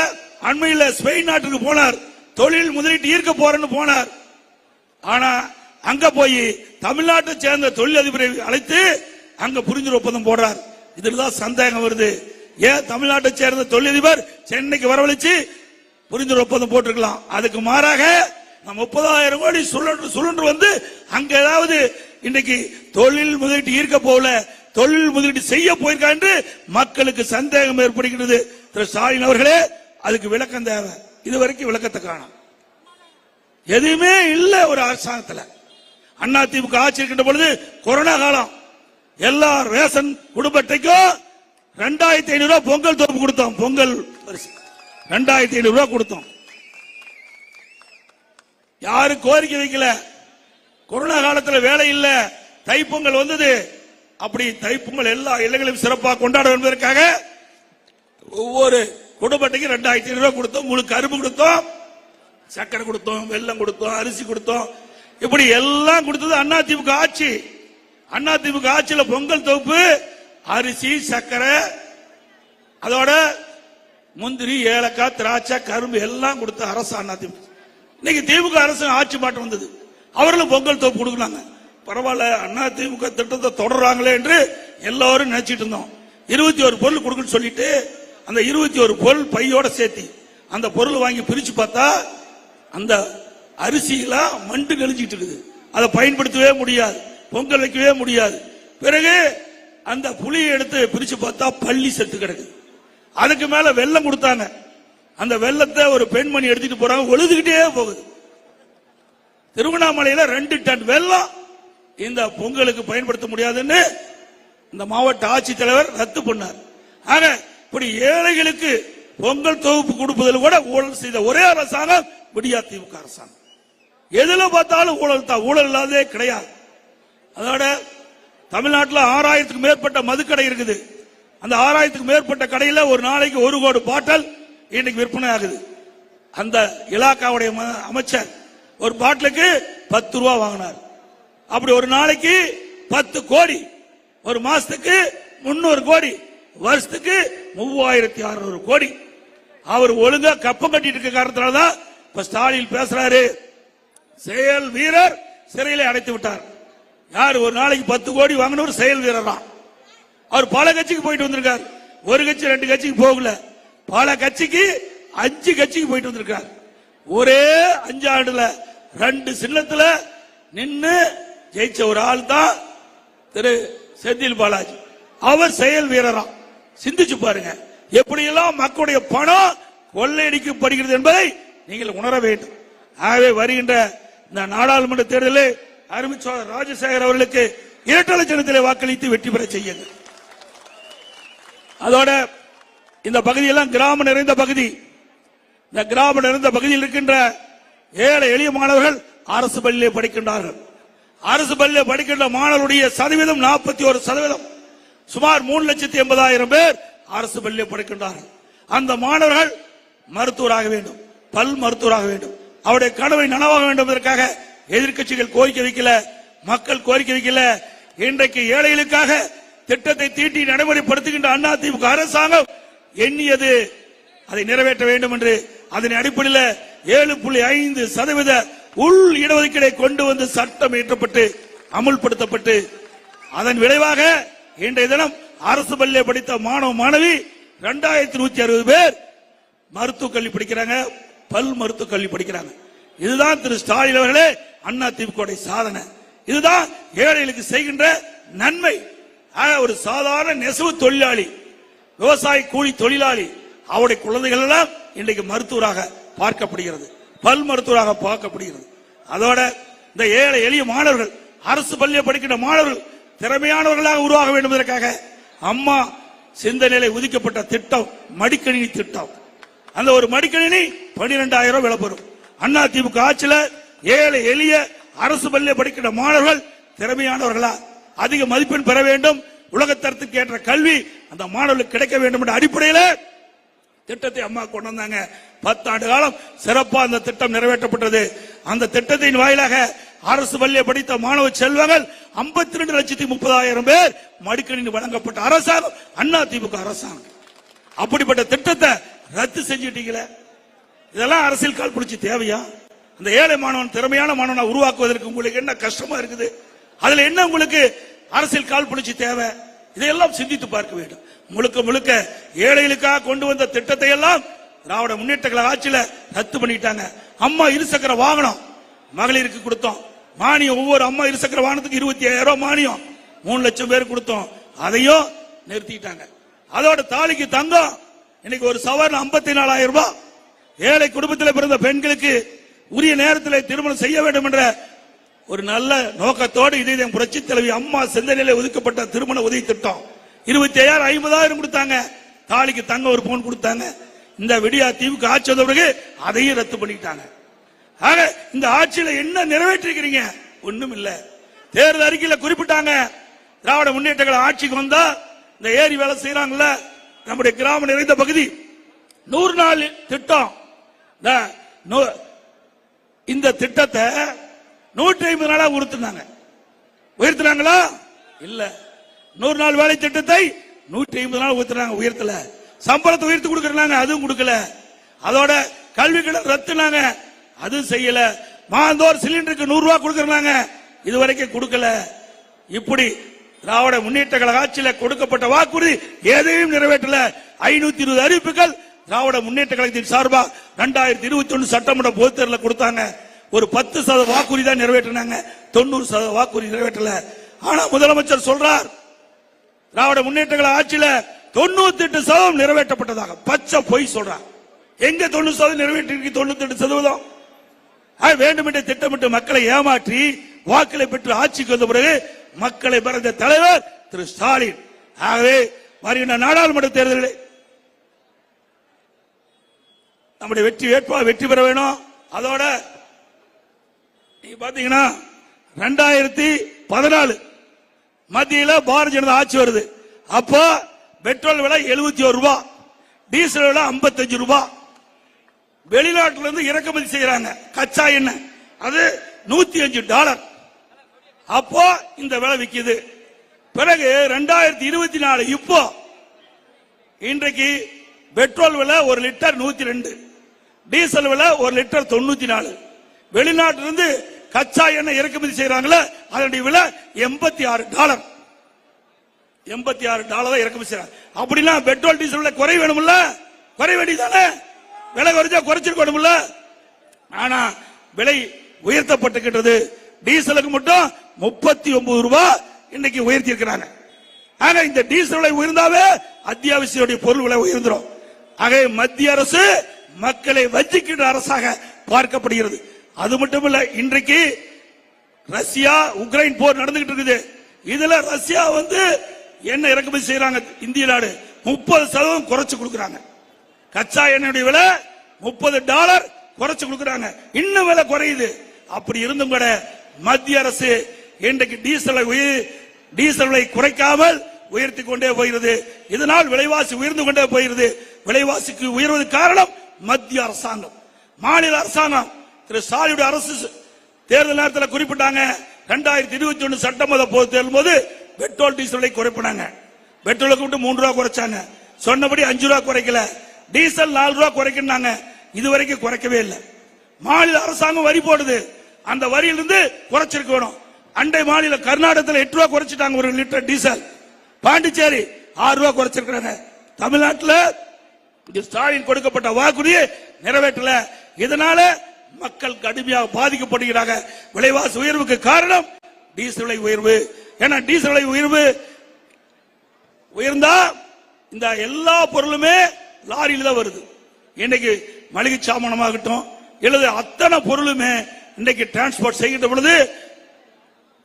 அண்மையில் ஸ்பெயின் நாட்டுக்கு போனார், தொழில் முதலீட்டு ஈர்க்க போறேன்னு போனார். ஆனா அங்க போய் தமிழ்நாட்டை சேர்ந்த தொழிலதிபரை அழைத்து அங்க புரிந்துணர்வு ஒப்பந்தம் போடுறார். இதுலதான் சந்தேகம் வருது. ஏன் தமிழ்நாட்டை சேர்ந்த தொழிலதிபர் சென்னைக்கு வரவழைச்சு புரிந்துணர்வு ஒப்பந்தம் போட்டிருக்கலாம். அதுக்கு மாறாக 30,000 கோடி சுழன்று வந்து அங்க ஏதாவது இன்னைக்கு தொழில் முதலீட்டு ஈர்க்க போல, தொழில் முதலீட்டு செய்ய போயிருக்கா என்று மக்களுக்கு சந்தேகம் ஏற்படுகிறது. திரு ஸ்டாலின் அவர்களே, அதுக்கு விளக்கம் தேவை. இதுவரைக்கும் விளக்கத்தை காணும் எதுவுமே இல்ல. ஒரு அரசாங்கத்தில் அதிமுக ஆட்சி இருக்கின்ற பொழுது கொரோனா காலம், எல்லா ரேஷன் குடும்ப அட்டைக்கும் 2,500 ரூபாய் பொங்கல் தொகுப்பு கொடுத்தோம். பொங்கல் 2,500 ரூபாய் கொடுத்தோம். யாரும் கோரிக்கை வைக்கல. கொரோனா காலத்தில் வேலை இல்ல, தைப்பொங்கல் வந்தது. அப்படி தைப்பொங்கல் எல்லா இல்லங்களையும் சிறப்பாக கொண்டாட என்பதற்காக ஒவ்வொரு குடும்ப அட்டைக்கும் 2,500 ரூபாய் கொடுத்தோம். முழு கரும்பு கொடுத்தோம், சக்கரை கொடுத்தோம், வெல்லம் கொடுத்தோம், அரிசி கொடுத்தோம். இப்படி எல்லாம் கொடுத்தது அதிமுக ஆட்சி. அதிமுக ஆட்சியில் பொங்கல் தொகுப்பு, அரிசி, சக்கரை, அதோட முந்திரி, ஏலக்காய், திராட்சை, கரும்பு எல்லாம் கொடுத்த அரசு அதிமுக. இன்னைக்கு திமுக அரசு ஆட்சி மாற்றம் வந்தது, அவர்களும் பொங்கல் தொகுப்பு கொடுக்கலாங்க. பரவாயில்ல, அதிமுக திட்டத்தை தொடர்றாங்களே என்று எல்லாரும் நினைச்சிட்டு இருந்தோம். 21 பொருள் கொடுக்குன்னு சொல்லிட்டு அந்த 21 பொருள் பையோட சேர்த்தி அந்த பொருள் வாங்கி பிரிச்சு பார்த்தா அந்த அரிசியெல்லாம் மண்டு கழிஞ்சிட்டு இருக்குது. அதை பயன்படுத்தவே முடியாது, பொங்கல் வைக்கவே முடியாது. பிறகு அந்த புளியை எடுத்து பிரிச்சு பார்த்தா பள்ளி செத்து கிடக்குது. அதுக்கு மேல வெல்லம் கொடுத்தாங்க. அந்த வெல்லத்தை ஒரு பெண்மணி எடுத்துட்டு போறாங்க, ஒழுதுகிட்டே போகுது. திருவண்ணாமலையில 2 டன் வெல்லம் இந்த பொங்கலுக்கு பயன்படுத்த முடியாதுன்னு இந்த மாவட்ட ஆட்சித்தலைவர் ரத்து பண்ணார். ஆக இப்படி ஏழைகளுக்கு பொங்கல் தொகுப்பு கொடுப்பதில் கூட ஊழல் செய்த ஒரே அரசாங்கம் விடியா திமுக அரசாங்கம். எதுல பார்த்தாலும் ஊழல் தான், ஊழல் இல்லாதே கிடையாது. அதோட தமிழ்நாட்டில் 6000க்கு மேற்பட்ட மதுக்கடை இருக்குது. அந்த 6000க்கு மேற்பட்ட கடையில் ஒரு நாளைக்கு 1 கோடி பாட்டில் இன்னைக்கு விற்பனை ஆகுது. அந்த இலாக்காவுடைய அமைச்சர் ஒரு பாட்டிலுக்கு 10 ரூபா வாங்கினார். அப்படி ஒரு நாளைக்கு 10 கோடி, ஒரு மாசத்துக்கு 300 கோடி, வருஷத்துக்கு 3600 கோடி. அவர் ஒழுங்கா கப்பம் கட்டிட்டு இருக்க காரணத்தினால்தான் இப்ப ஸ்டாலின் பேசுறாரு, செயல் வீரர் சிறையில அடைத்து விட்டார். யார் ஒரு நாளைக்கு 10 கோடி வாங்கினவர் செயல் வீரர் தான். அவர் பல கட்சிக்கு போயிட்டு வந்திருக்கார். ஒரு கட்சி 2 கட்சிக்கு போகல, பல கட்சிக்கு 5 கட்சிக்கு போயிட்டு வந்திருக்கார். ஒரே 5 ஆண்டுல 2 சின்னத்துல நின்று ஜெயிச்ச ஒரு ஆள் தான் திரு செந்தில் பாலாஜி. அவர் செயல் வீரரா. சிந்திச்சு பாருங்க, எப்படியெல்லாம் மக்களுடைய பணம் கொள்ளையடிக்கப்படுகிறது என்பதை நீங்கள் உணர வேண்டும். ஆகவே வருகின்ற இந்த நாடாளுமன்ற தேர்தலில் அருமைச்சோழர் ராஜசேகர் அவர்களுக்கு இரட்டை சின்னத்திலே வாக்களித்து வெற்றி பெற செய்யுங்கள். அதோட இந்த பகுதியெல்லாம் கிராமம் நிறைந்த பகுதி. இந்த கிராமம் நிறைந்த பகுதியில் இருக்கின்ற ஏழை எளிய மாணவர்கள் அரசு பள்ளியிலே படிக்கின்றார்கள். அரசு பள்ளியிலே படிக்கின்ற மாணவருடைய சதவீதம் 41%. சுமார் 3,80,000 பேர் அரசு பள்ளியிலே படிக்கின்றார்கள். அந்த மாணவர்கள் மருத்துவராக வேண்டும், பல் மருத்துவராக வேண்டும், அவருடைய கனவை நனவாக வேண்டும் என்பதற்காக எதிர்க்கட்சிகள் கோரிக்கை வைக்கல, மக்கள் கோரிக்கை வைக்கல. இன்றைக்கு ஏழைகளுக்காக திட்டத்தை தீட்டி நடைமுறைப்படுத்துகின்ற அதிமுக அரசாங்கம் எண்ணியது அதை நிறைவேற்ற வேண்டும் என்று அதன் அடிப்படையில் 7.5% உள் இடஒதுக்கீடை கொண்டு வந்து சட்டம் இயற்றப்பட்டு அமுல்படுத்தப்பட்டு அதன் விளைவாக இன்றைய தினம் அரசு பள்ளியை படித்த மாணவ மாணவி 2160 பேர் மருத்துவக் கல்வி படிக்கிறாங்க, பல் மருத்துவக் கல்வி படிக்கிறாங்க. இதுதான் திரு ஸ்டாலின் அவர்களே அதிமுக சாதனை. இதுதான் ஏழைகளுக்கு செய்கின்ற நன்மை. ஒரு சாதாரண நெசவு தொழிலாளி, விவசாய கூலி தொழிலாளி, அவருடைய குழந்தைகள் எல்லாம் இன்றைக்கு மருத்துவராக பார்க்கப்படுகிறது, பல் மருத்துவராக பார்க்கப்படுகிறது. அதோட இந்த ஏழை எளிய மாணவர்கள், அரசு பள்ளியை படிக்கின்ற மாணவர்கள் திறமையானவர்களாக உருவாக வேண்டும் என்பதற்காக அம்மா சிந்தனையிலே ஒதுக்கப்பட்ட திட்டம் மடிக்கணினி திட்டம். அந்த ஒரு மடிக்கணினி 12,000 விலை பெறும். அதிமுக ஆட்சியில் ஏழை எளிய அரசு பள்ளியை படிக்கின்ற மாணவர்கள் திறமையானவர்களா, அதிக மதிப்பெண் பெற வேண்டும், உலகத்தரத்துக்கு ஏற்ற கல்வி அந்த மாணவர்களுக்கு கிடைக்க வேண்டும் என்ற அடிப்படையில் திட்டத்தை அம்மா கொண்டு வந்தாங்க. 10 ஆண்டு காலம் சிறப்பாக அந்த திட்டம் நிறைவேற்றப்பட்டது. அந்த திட்டத்தின் வாயிலாக அரசு பள்ளியை படித்த மாணவ செல்வங்கள் 52,30,000 பேர் மடிக்கணினி வழங்கப்பட்ட அரசாங்கம் அதிமுக அரசாங்கம். அப்படிப்பட்ட திட்டத்தை ரத்து செஞ்சுட்டீங்களே, இதெல்லாம் அரசியல் கால் பிடிச்சி தேவையா? அந்த ஏழை மாணவன் திறமையான மாணவனை உருவாக்குவதற்கு உங்களுக்கு என்ன கஷ்டமா இருக்குது? அதுல என்ன உங்களுக்கு அரசியல் கால் பிடிச்சி தேவை? இதையெல்லாம் சிந்தித்து பார்க்க வேண்டும். முழுக்க முழுக்க ஏழைகளுக்காக கொண்டு வந்த திட்டத்தை எல்லாம் திராவிட முன்னேற்ற கழக ஆட்சியில ரத்து பண்ணிட்டாங்க. அம்மா இருசக்கர வாகனம் மகளிருக்கு கொடுத்தோம், மானியம். ஒவ்வொரு அம்மா இருசக்கர வாகனத்துக்கு 25,000 ரூபாய் மானியம், 3 லட்சம் பேர் கொடுத்தோம். அதையும் நிறுத்திட்டாங்க. அதோட தாலிக்கு தங்கம் இன்னைக்கு ஒரு சவரன் 54,000 ரூபாய். ஏழை குடும்பத்தில் பிறந்த பெண்களுக்கு உரிய நேரத்தில் திருமணம் செய்ய வேண்டும் என்ற ஒரு நல்ல நோக்கத்தோடு இதை புரட்சி தலைவி அம்மா சிந்தனையிலே ஒதுக்கப்பட்ட திருமண உதவி திட்டம் 25,000 50,000 கொடுத்தாங்க. தாலிக்கு தங்க ஒரு பவுன் கொடுத்தாங்க. இந்த விடியா திமுக ஆட்சி வந்த பிறகு அதையும் ரத்து பண்ணிட்டாங்க. ஆக இந்த ஆட்சியில என்ன நிறைவேற்றிருக்கிறீங்க? ஒண்ணும் இல்ல. தேர்தல் அறிக்கையில குறிப்பிட்டாங்க, திராவிட முன்னேற்ற கழக ஆட்சிக்கு வந்தா இந்த ஏரி வேலை செய்யறாங்கல்ல, நம்முடைய கிராமம் நிறைந்த பகுதி 100 நாள் திட்டம். இந்த திட்டத்தை 150 நாளா உயர்த்தினாங்களா? இல்ல. 100 நாள் வேலை திட்டத்தை 150 நாள் உயர்த்தல. சம்பளத்தை உயர்த்தி கொடுக்கறாங்க, அதுவும் கொடுக்கல. அதோட கல்வி கடன் ரத்துனாங்க, அதுவும் செய்யல. மாந்தோர் சிலிண்டருக்கு 100 ரூபாய் கொடுக்கறாங்க, இதுவரைக்கும் கொடுக்கல. இப்படி திராவிட முன்னேற்ற கழக ஆட்சியில் கொடுக்கப்பட்ட வாக்குறுதி எதையும் நிறைவேற்றல. 520 அறிவிப்புகள் திராவிட முன்னேற்ற கழகத்தின் சார்பா 2021 சட்டமன்ற பொதுத் தேர்தலில் கொடுத்தாங்க. ஒரு 10% வாக்குறுதி தான் நிறைவேற்றினாங்க, 90% வாக்குறுதி நிறைவேற்றல. ஆனா முதலமைச்சர் சொல்றார் திராவிட முன்னேற்ற கழக ஆட்சியில 98% நிறைவேற்றப்பட்டதாக. பச்சை பொய் சொல்றார். எங்க 90% நிறைவேற்றி? 98%. வேண்டுமென்றே திட்டமிட்டு மக்களை ஏமாற்றி வாக்களை பெற்று ஆட்சிக்கு வந்த பிறகு மக்களை மறந்த தலைவர் திரு ஸ்டாலின். ஆகவே வருகின்ற நாடாளுமன்ற தேர்தலில் நம்முடைய வெற்றி வேட்பாளர் வெற்றி பெற வேணும். அதோட நீங்க பாத்தீங்கன்னா 2014 மத்தியில பாரதிய ஜனதா ஆட்சி வருது. அப்போ பெட்ரோல் விலை 71 ரூபாய், டீசல் விலை 55 ரூபாய். வெளிநாட்டில இருந்து இறக்குமதி செய்யறாங்க கச்சா எண்ணெய், அது $105. அப்போ இந்த விலை விக்குது. பிறகு 2024 இப்போ இன்றைக்கு பெட்ரோல் விலை 1 லிட்டர் 102, டீசல் விலை 1 லிட்டர் 94. வெளிநாட்டிலிருந்து கச்சா எண்ணெய் இறக்குமதி செய்யறாங்களே அதனுடைய விலை $86. $86 இறக்குமதி செய்யறாங்க. அப்படின்னா பெட்ரோல் டீசல் விலை குறை வேணும்ல, குறை வேண்டியதானே? விலை குறைஞ்சா குறைச்சிருக்கணும்ல. ஆனா விலை உயர்த்தப்பட்டுகின்றது. டீசலுக்கு மட்டும் 39 ரூபாய் இன்னைக்கு உயர்த்தி இருக்கிறாங்க. ஆக இந்த டீசல் விலை உயர்ந்தாவே அத்தியாவசிய பொருள் விலை உயர்ந்துடும். ஆக மத்திய அரசு மக்களை வஞ்சிக்கின்ற அரசாக பார்க்கப்படுகிறது. அது மட்டுமல்ல, இன்றைக்கு ரஷ்யா உக்ரைன் போர் நடந்துகிட்டு இருக்குது. இதுல ரஷ்யா என்ன இறக்குமதி செய்யறாங்க? இந்திய நாடு 30% குறைச்சு கொடுக்கறாங்க. கச்சா எண்ணெய் விலை $30 குறைச்சு கொடுக்கறாங்க. இன்னும் விலை குறையுது. அப்படி இருந்தும் கூட மத்திய அரசு இன்றைக்கு டீசல் விலை குறைக்காமல் உயர்த்தி கொண்டே போகிறது. இதனால் விலைவாசி உயர்ந்து கொண்டே போகிறது. விலைவாசிக்கு உயர்வதற்கு காரணம் மத்திய அரசாங்கம், மாநில அரசாங்கம். திரு ஸ்டாலினுடைய அரசு தேர்தல் நேரத்தில் குறிப்பிட்டாங்க, 2021 சட்டமன்ற பொதுத் தேர்தல் போது பெட்ரோல் டீசல் விலை குறைப்பினாங்க. பெட்ரோலுக்கு மட்டும் 3 ரூபாய் குறைச்சாங்க. சொன்னபடி 5 ரூபாய் குறைக்கல. டீசல் 4 ரூபாய் குறைக்கிறாங்க. இதுவரைக்கும் குறைக்கவே இல்லை. மாநில அரசாங்கம் வரி போடுது, அந்த வரியிலிருந்து குறைச்சிருக்கணும். அண்டை மாநில கர்நாடகத்தில் 8 ரூபாய் குறைச்சிட்டாங்க 1 லிட்டர் டீசல். பாண்டிச்சேரி 6 ரூபாய் குறைச்சிருக்காங்க. தமிழ்நாட்டில் ஸ்டாலின் கொடுக்கப்பட்ட வாக்குறுதியை நிறைவேற்றல. இதனால மக்கள் கடுமையாக பாதிக்கப்படுகிறாங்க. விலைவாசி உயர்வுக்கு காரணம் டீசல் விலை உயர்வு. ஏன்னா டீசல் விலை உயர்வு உயர்ந்தா இந்த எல்லா பொருளுமே லாரியில தான் வருது. இன்னைக்கு மளிகை சாமானமாகட்டும் இல்லது அத்தனை பொருளுமே இன்னைக்கு டிரான்ஸ்போர்ட் செய்கின்ற பொழுது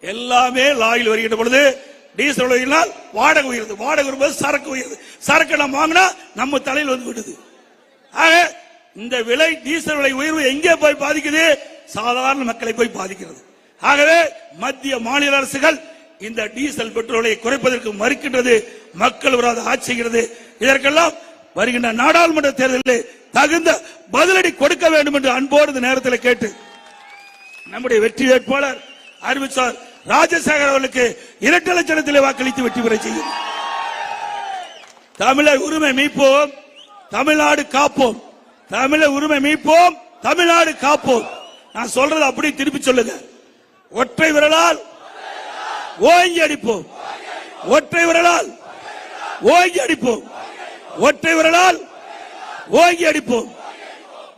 எல்லாமே லாரியில் வருகின்ற பொழுது டீசல் விலையினால் வாடகை உயருது. வாடகை வரும்போது சரக்கு உயருது. சரக்கு நம்ம வாங்கினா நம்ம தலையில் விடுது. ஆக இந்த விலை டீசல் விலை உயர்வு எங்கே போய் பாதிக்குது? சாதாரண மக்களை போய் பாதிக்கிறது. ஆகவே மத்திய மாநில அரசுகள் இந்த டீசல் பெட்ரோலை குறைப்பதற்கு மறுக்கின்றது. மக்கள் விரோத ஆட்சி செய்கிறது. இதற்கெல்லாம் வருகின்ற நாடாளுமன்ற தேர்தலில் தகுந்த பதிலடி கொடுக்க வேண்டும் என்று அன்போடு நேரத்தில் கேட்டு நம்முடைய வெற்றி வேட்பாளர் அறிவிச்சார் ராஜசேகர் அவர்களுக்கு 2 லட்சத்தில் வாக்களித்து வெற்றி பெற செய்யும். தமிழர் உரிமை மீட்போம், தமிழ்நாடு காப்போம். தமிழர் உரிமை மீட்போம், தமிழ்நாடு காப்போம். நான் சொல்றது அப்படி திருப்பி சொல்லுங்க. ஒற்றை விரலால் ஓங்கி அடிப்போம், ஒற்றை விரலால் ஓங்கி அடிப்போம், ஒற்றை விரலால் ஓங்கி அடிப்போம்.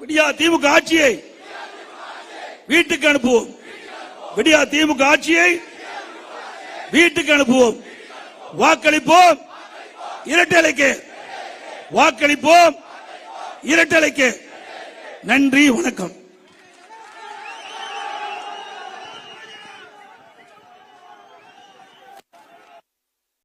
விடியா திமுக ஆட்சியை வீட்டுக்கு அனுப்புவோம். விடியா திமுக ஆட்சியை வீட்டுக்கு அனுப்புவோம். வாக்களிப்போம் இரட்டலைக்கு, வாக்களிப்போம் இரட்டலைக்கு. நன்றி, வணக்கம்.